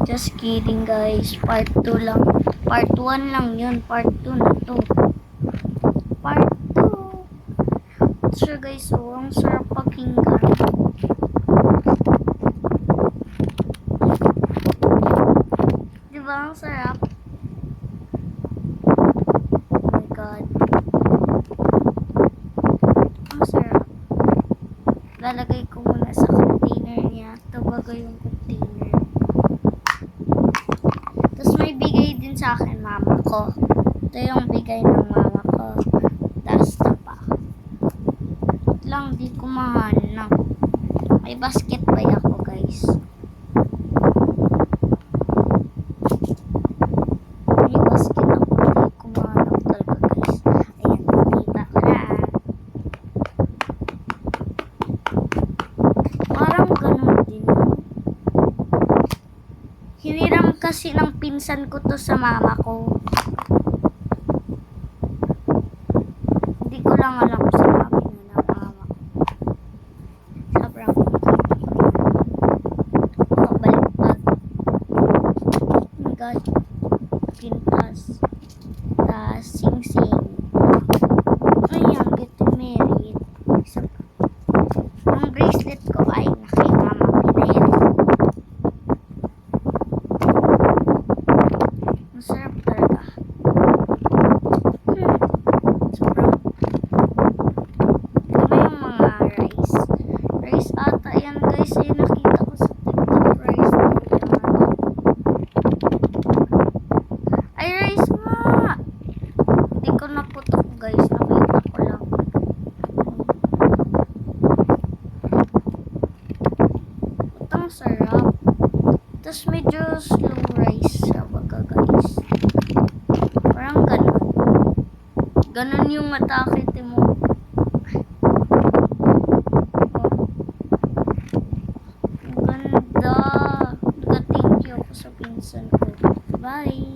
Just kidding guys. Part 2 lang. Part 1 lang yun. Part 2 na to. Part 2. So guys, so ang sarap pakinggan. Diba ang sarap? Oh my god. Ang sarap. Lalagay ko muna sa container niya. Ito bago yung container. Tapos may bigay din sa akin mama ko. Ito yung bigay ng mama ko. Tapos ito pa. Lang di ko mahanap. May basket pa ako guys. May basket ako. Di ko mahanap talaga guys. Ayan, nakita ko na. Parang ganun din. Hiniram kasi ng pinsan ko to sa mama ko. Hindi ko lang alam kung sinabi na ng mama ko. Sobrang kabaliktad. Oh my god. Pintas. Tas sing-sing. Ayan, get married. Ang bracelet ko ay kay mama ko na yan. Masarap talaga. Sobrang. Ito yung mga rice. Rice ata yan guys. Ay nakita ko sa TikTok. Rice na yan. Ay rice nga. Hindi ko naputok guys. Nakita ko lang. Ang sarap. Tapos medyo slow rice siya baga guys. Parang ganun. Ganun yung atake mo. Ang ganda. Nag-thank you ako sa pinsan ko. Bye!